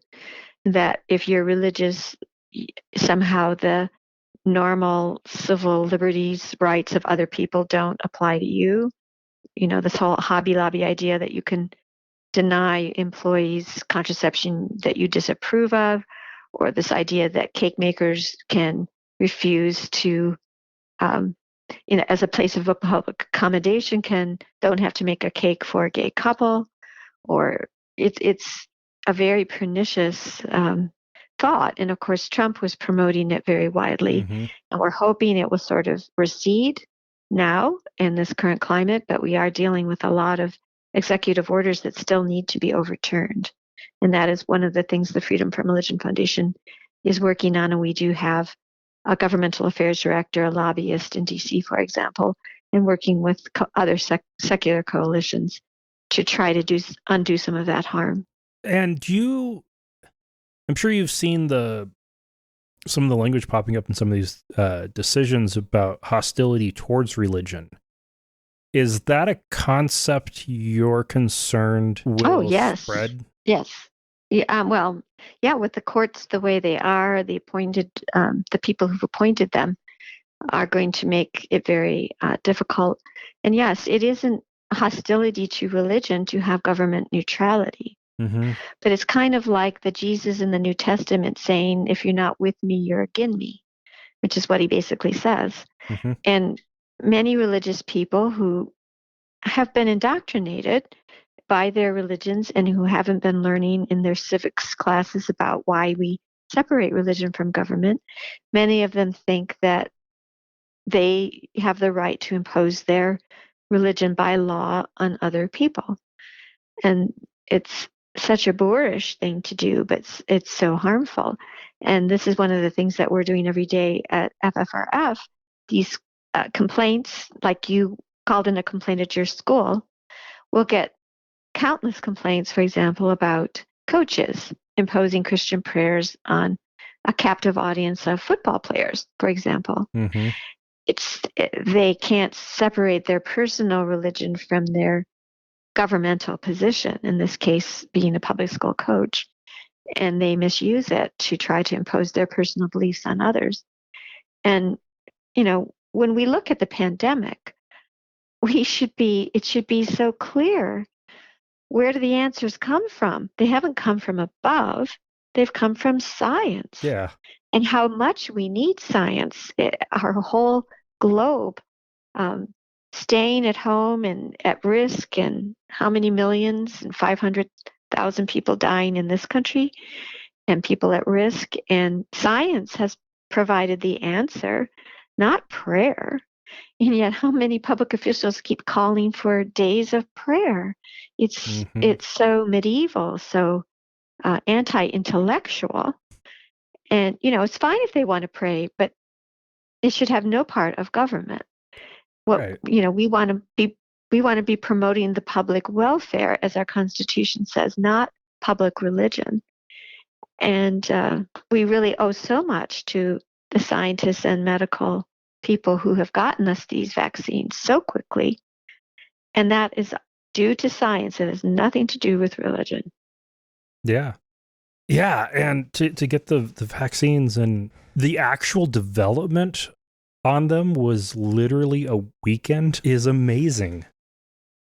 that if you're religious, somehow the normal civil liberties, rights of other people don't apply to you. You know, this whole Hobby Lobby idea that you can deny employees contraception that you disapprove of, or this idea that cake makers can refuse to, as a place of public accommodation, don't have to make a cake for a gay couple, or it's a very pernicious thought. And of course, Trump was promoting it very widely, and we're hoping it will sort of recede now in this current climate, but we are dealing with a lot of executive orders that still need to be overturned. And that is one of the things the Freedom from Religion Foundation is working on. And we do have a governmental affairs director, a lobbyist in DC, for example, and working with other secular coalitions to try to undo some of that harm. And I'm sure you've seen some of the language popping up in some of these decisions about hostility towards religion. Is that a concept you're concerned will spread? Yes. Yeah, with the courts the way they are, the people who've appointed them are going to make it very difficult. And yes, it isn't hostility to religion to have government neutrality. But it's kind of like the Jesus in the New Testament saying, if you're not with me, you're against me, which is what he basically says. And many religious people who have been indoctrinated by their religions and who haven't been learning in their civics classes about why we separate religion from government, many of them think that they have the right to impose their religion by law on other people. And it's such a boorish thing to do, but it's so harmful. And this is one of the things that we're doing every day at FFRF. These complaints, like you called in a complaint at your school, we'll get countless complaints, for example, about coaches imposing Christian prayers on a captive audience of football players, for example. They can't separate their personal religion from their governmental position, in this case being a public school coach, and they misuse it to try to impose their personal beliefs on others. And when we look at the pandemic, it should be so clear, where do the answers come from? They haven't come from above, they've come from science. Yeah. And how much we need science. Our whole globe staying at home and at risk, and how many millions and 500,000 people dying in this country, and people at risk. And science has provided the answer, not prayer. And yet how many public officials keep calling for days of prayer? It's so medieval, so anti-intellectual. And, it's fine if they want to pray, but it should have no part of government. Right. We want to be promoting the public welfare, as our Constitution says, not public religion. And we really owe so much to the scientists and medical people who have gotten us these vaccines so quickly. And that is due to science. It has nothing to do with religion. Yeah. Yeah. And to get the vaccines and the actual development on them was literally a weekend is amazing.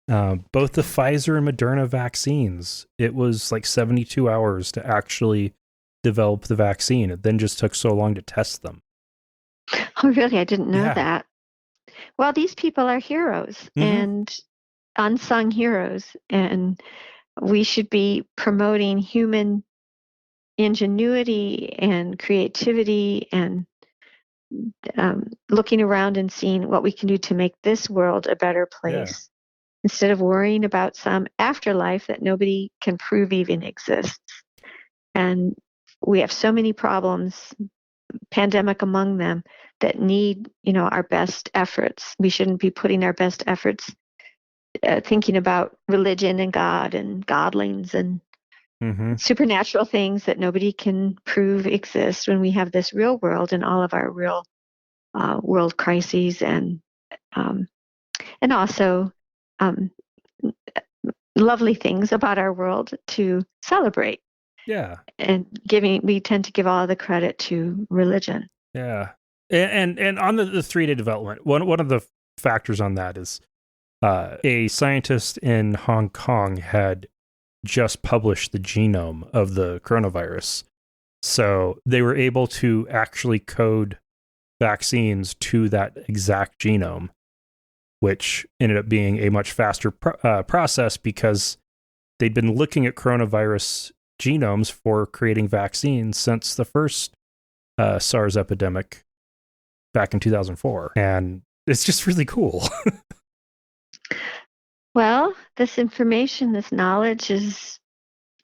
Both the Pfizer and Moderna vaccines, it was like 72 hours to actually develop the vaccine. It then just took so long to test them. Oh, really? I didn't know that. Well, these people are heroes and unsung heroes, and we should be promoting human ingenuity and creativity and looking around and seeing what we can do to make this world a better place instead of worrying about some afterlife that nobody can prove even exists. And we have so many problems, pandemic among them, that need, our best efforts. We shouldn't be putting our best efforts thinking about religion and God and godlings and supernatural things that nobody can prove exist when we have this real world and all of our real world crises and also lovely things about our world to celebrate. Yeah. And we tend to give all the credit to religion. Yeah. And on the 3-day development, one of the factors on that is a scientist in Hong Kong had just published the genome of the coronavirus. So they were able to actually code vaccines to that exact genome, which ended up being a much faster process because they'd been looking at coronavirus genomes for creating vaccines since the first SARS epidemic back in 2004. And it's just really cool. Well, this information, this knowledge is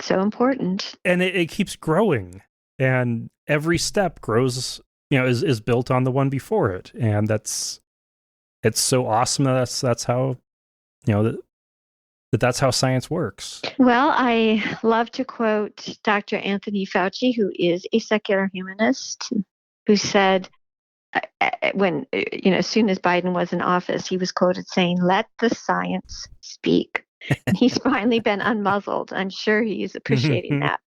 so important. And it keeps growing. And every step grows, is built on the one before it. And it's so awesome that that's how, that's how science works. Well, I love to quote Dr. Anthony Fauci, who is a secular humanist, who said, when, as soon as Biden was in office, he was quoted saying, "Let the science speak." And he's finally been unmuzzled. I'm sure he's appreciating that.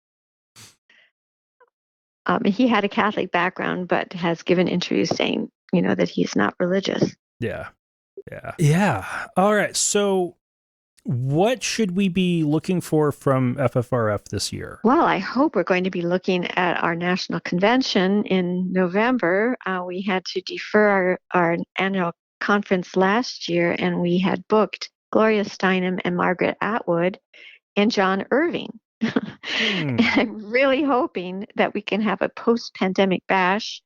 He had a Catholic background, but has given interviews saying, that he's not religious. Yeah. All right. So what should we be looking for from FFRF this year? Well, I hope we're going to be looking at our national convention in November. We had to defer our annual conference last year, and we had booked Gloria Steinem and Margaret Atwood and John Irving. And I'm really hoping that we can have a post-pandemic bash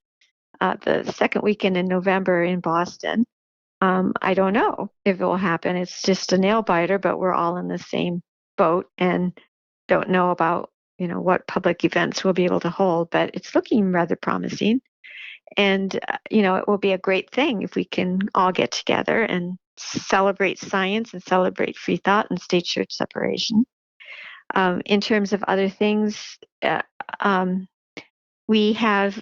the second weekend in November in Boston. I don't know if it will happen. It's just a nail biter, but we're all in the same boat and don't know about, what public events we'll be able to hold, but it's looking rather promising. And, it will be a great thing if we can all get together and celebrate science and celebrate free thought and state church separation. In terms of other things, we have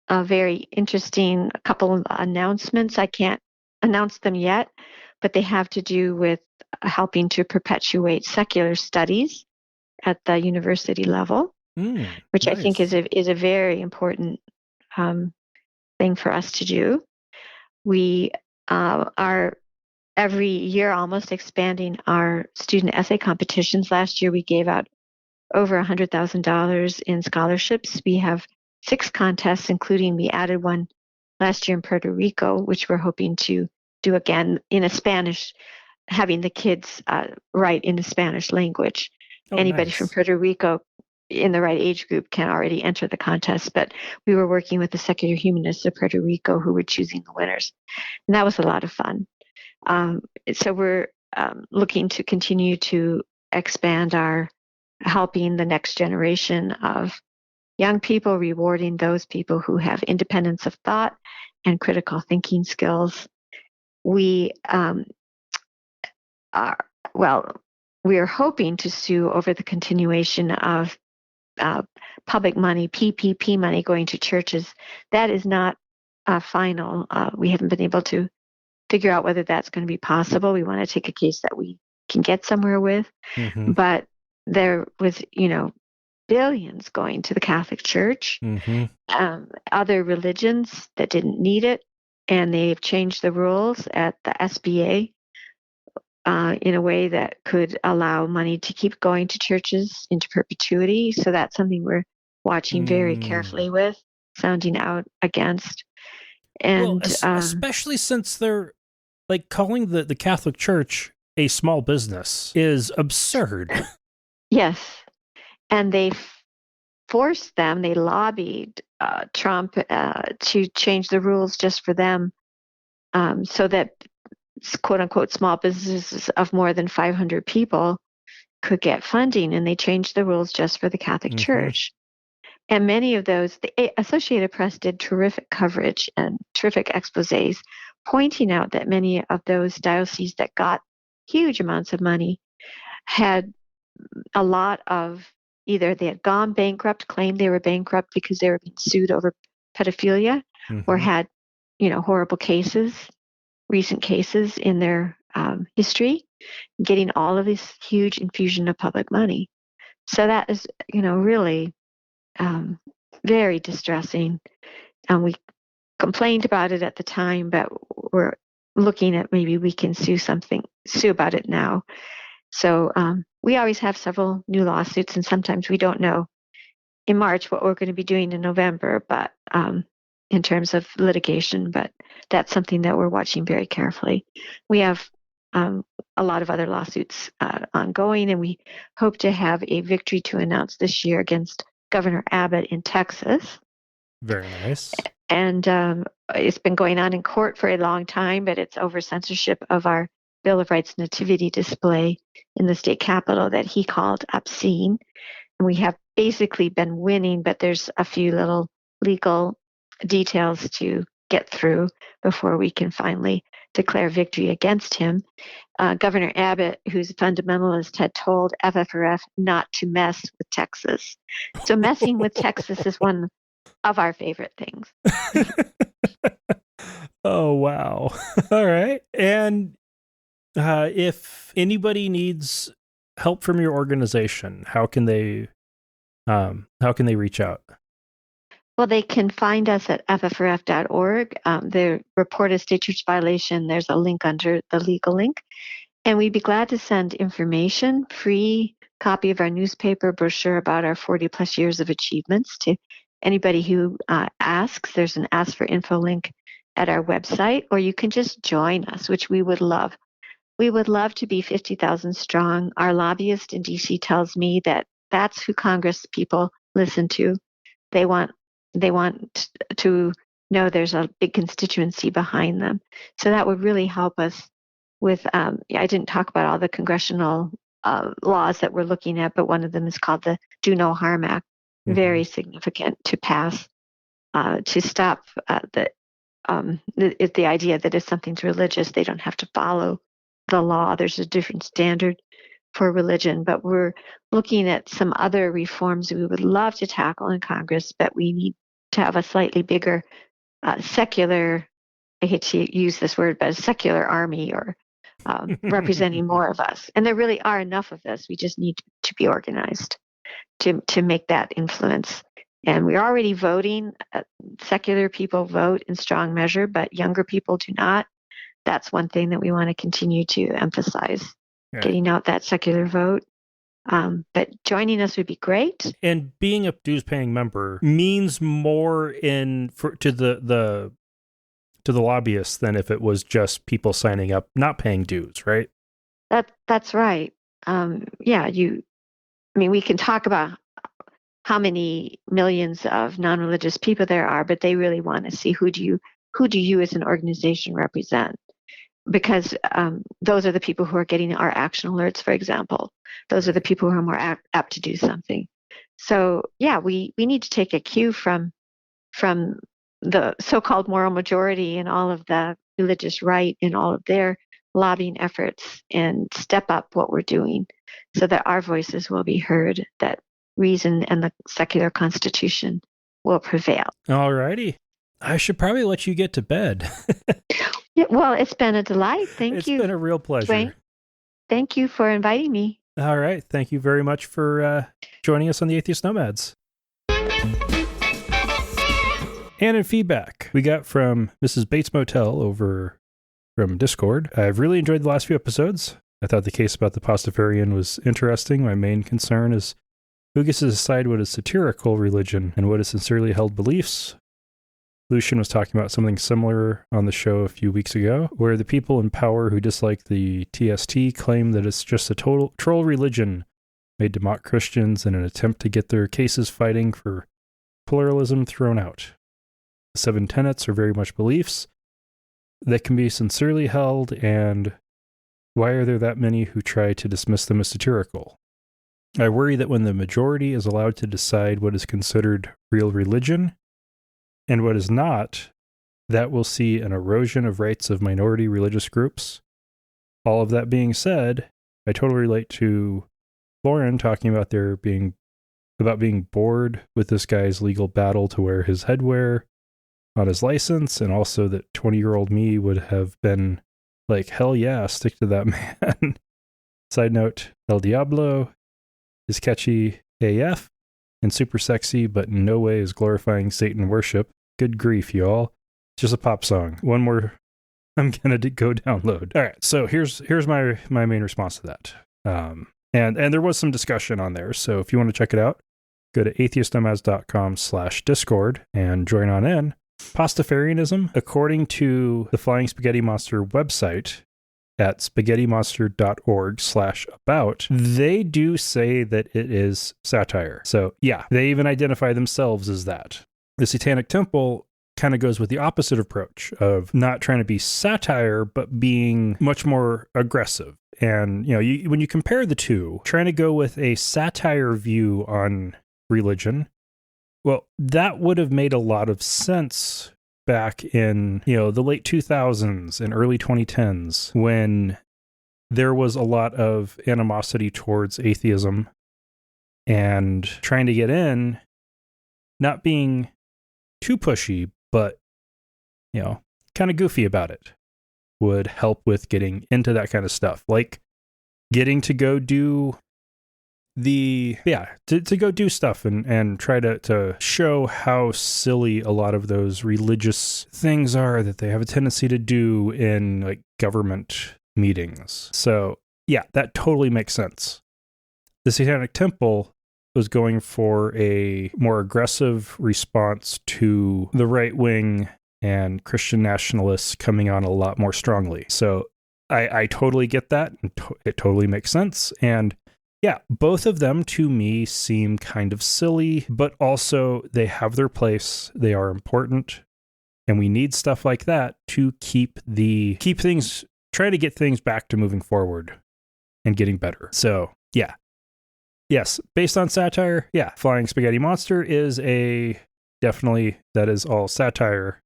a very interesting couple of announcements. I can't announce them yet, but they have to do with helping to perpetuate secular studies at the university level, which nice. I think is a very important thing for us to do. We are every year almost expanding our student essay competitions. Last year we gave out over $100,000 in scholarships. We have 6 contests, including we added one last year in Puerto Rico, which we're hoping to do again in a Spanish, having the kids write in the Spanish language. Anybody nice. From Puerto Rico in the right age group can already enter the contest, but we were working with the secular humanists of Puerto Rico who were choosing the winners. And that was a lot of fun. So we're looking to continue to expand our helping the next generation of young people, rewarding those people who have independence of thought and critical thinking skills. We are hoping to sue over the continuation of public money, PPP money going to churches. That is not final. We haven't been able to figure out whether that's going to be possible. We want to take a case that we can get somewhere with. But there was, billions going to the Catholic Church, other religions that didn't need it. and they've changed the rules at the SBA in a way that could allow money to keep going to churches into perpetuity. So that's something we're watching very carefully with, sounding out against. And especially since they're like calling the Catholic Church a small business is absurd. Yes. And they forced them, they lobbied Trump to change the rules just for them so that quote unquote small businesses of more than 500 people could get funding. And they changed the rules just for the Catholic Church. And many of those, the Associated Press did terrific coverage and terrific exposés, pointing out that many of those dioceses that got huge amounts of money had a lot of either they had gone bankrupt, claimed they were bankrupt because they were being sued over pedophilia, or had, horrible cases, recent cases in their history, getting all of this huge infusion of public money. So that is, really very distressing. And we complained about it at the time, but we're looking at maybe we can sue about it now. So we always have several new lawsuits, and sometimes we don't know in March what we're going to be doing in November, but in terms of litigation, but that's something that we're watching very carefully. We have a lot of other lawsuits ongoing, and we hope to have a victory to announce this year against Governor Abbott in Texas. Very nice. And it's been going on in court for a long time, but it's over censorship of our Bill of Rights nativity display in the state capitol that he called obscene. And we have basically been winning, but there's a few little legal details to get through before we can finally declare victory against him. Governor Abbott, who's a fundamentalist, had told FFRF not to mess with Texas. So messing with Texas is one of our favorite things. Oh, wow. All right. And if anybody needs help from your organization, how can they reach out? Well, they can find us at ffrf.org. The report of state church violation, there's a link under the legal link. And we'd be glad to send information, free copy of our newspaper brochure about our 40 plus years of achievements to anybody who asks. There's an Ask for Info link at our website, or you can just join us, which we would love. We would love to be 50,000 strong. Our lobbyist in DC tells me that that's who Congress people listen to. They want to know there's a big constituency behind them. So that would really help us with, I didn't talk about all the congressional laws that we're looking at, but one of them is called the Do No Harm Act, very significant to pass to stop the idea that if something's religious, they don't have to follow the law. There's a different standard for religion, but we're looking at some other reforms we would love to tackle in Congress, but we need to have a slightly bigger secular, I hate to use this word, but a secular army or representing more of us. And there really are enough of us. We just need to be organized to make that influence. And we're already voting. Secular people vote in strong measure, but younger people do not. That's one thing that we want to continue to emphasize, getting out that secular vote. But joining us would be great. And being a dues-paying member means more to the lobbyists than if it was just people signing up, not paying dues, right? That's right. We can talk about how many millions of non-religious people there are, but they really want to see who do you as an organization represent? Because those are the people who are getting our action alerts, for example. Those are the people who are more apt to do something. So, we need to take a cue from the so-called moral majority and all of the religious right in all of their lobbying efforts and step up what we're doing so that our voices will be heard, that reason and the secular constitution will prevail. All righty. I should probably let you get to bed. Well, it's been a delight. Thank you. It's been a real pleasure. Dwayne. Thank you for inviting me. All right. Thank you very much for joining us on the Atheist Nomads. And in feedback, we got from Mrs. Bates Motel over from Discord. I've really enjoyed the last few episodes. I thought the case about the Pastafarian was interesting. My main concern is who gets to decide what is satirical religion and what is sincerely held beliefs. Lucian was talking about something similar on the show a few weeks ago, where the people in power who dislike the TST claim that it's just a total troll religion made to mock Christians in an attempt to get their cases fighting for pluralism thrown out. The 7 tenets are very much beliefs that can be sincerely held, and why are there that many who try to dismiss them as satirical? I worry that when the majority is allowed to decide what is considered real religion and what is not, that will see an erosion of rights of minority religious groups. All of that being said, I totally relate to Lauren talking about being bored with this guy's legal battle to wear his headwear on his license, and also that 20-year-old me would have been like, hell yeah, stick to that man. Side note, El Diablo is catchy AF and super sexy, but in no way is glorifying Satan worship. Good grief, y'all. It's just a pop song. One more I'm going to go download. All right, so here's my main response to that. And there was some discussion on there, so if you want to check it out, go to atheistnomads.com/Discord and join on in. Pastafarianism, according to the Flying Spaghetti Monster website at spaghettimonster.org/about, they do say that it is satire. So yeah, they even identify themselves as that. The Satanic Temple kind of goes with the opposite approach of not trying to be satire, but being much more aggressive. And, when you compare the two, trying to go with a satire view on religion, well, that would have made a lot of sense back in, the late 2000s and early 2010s, when there was a lot of animosity towards atheism and trying to get in, not being too pushy, but, kind of goofy about it would help with getting into that kind of stuff. Like getting to go do to go do stuff and try to show how silly a lot of those religious things are that they have a tendency to do in like government meetings. So yeah, that totally makes sense. The Satanic Temple was going for a more aggressive response to the right wing and Christian nationalists coming on a lot more strongly. So I totally get that. And it totally makes sense. And yeah, both of them to me seem kind of silly, but also they have their place. They are important. And we need stuff like that to keep things, try to get things back to moving forward and getting better. So yeah. Yes, based on satire, yeah, Flying Spaghetti Monster is definitely, that is all satire.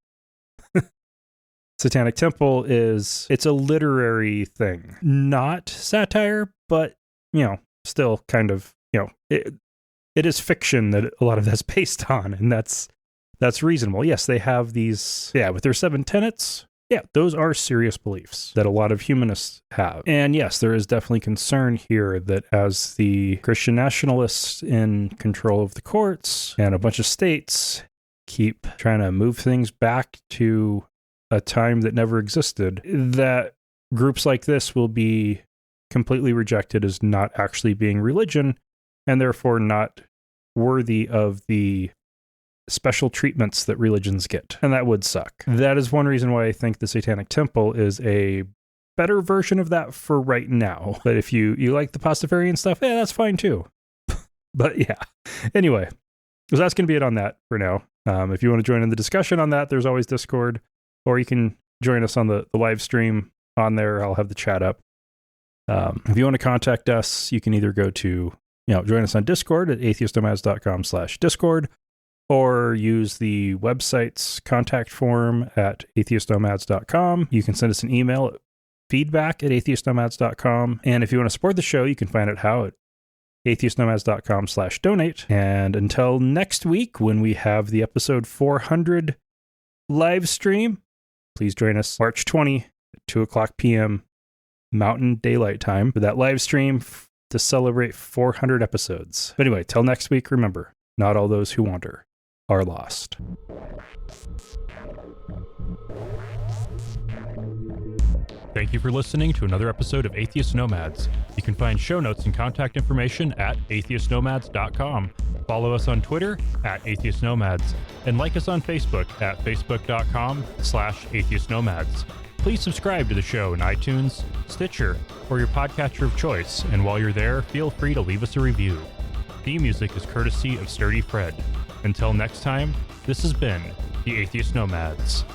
Satanic Temple it's a literary thing. Not satire, but, still kind of, it is fiction that a lot of that's based on, and that's reasonable. Yes, they have these, with their 7 tenets. Yeah, those are serious beliefs that a lot of humanists have. And yes, there is definitely concern here that as the Christian nationalists in control of the courts and a bunch of states keep trying to move things back to a time that never existed, that groups like this will be completely rejected as not actually being religion and therefore not worthy of the special treatments that religions get. And that would suck. That is one reason why I think the Satanic Temple is a better version of that for right now. But if you like the Pastafarian stuff, that's fine too. But yeah. Anyway, so that's going to be it on that for now. If you want to join in the discussion on that, there's always Discord, or you can join us on the live stream on there. I'll have the chat up. If you want to contact us, you can either go to, join us on Discord at atheistnomads.com/Discord, or use the website's contact form at atheistnomads.com. You can send us an email at feedback@atheistnomads.com. And if you want to support the show, you can find out how at atheistnomads.com/donate. And until next week, when we have the episode 400 live stream, please join us March 20 at 2:00 p.m. Mountain Daylight Time for that live stream to celebrate 400 episodes. But anyway, till next week, remember, not all those who wander are lost. Thank you for listening to another episode of Atheist Nomads. You can find show notes and contact information at atheistnomads.com. Follow us on Twitter at Atheist Nomads, and like us on Facebook at facebook.com/Atheist Nomads. Please subscribe to the show in iTunes, Stitcher, or your podcatcher of choice, and while you're there, feel free to leave us a review. Theme music is courtesy of Sturdy Fred. Until next time, this has been the Atheist Nomads.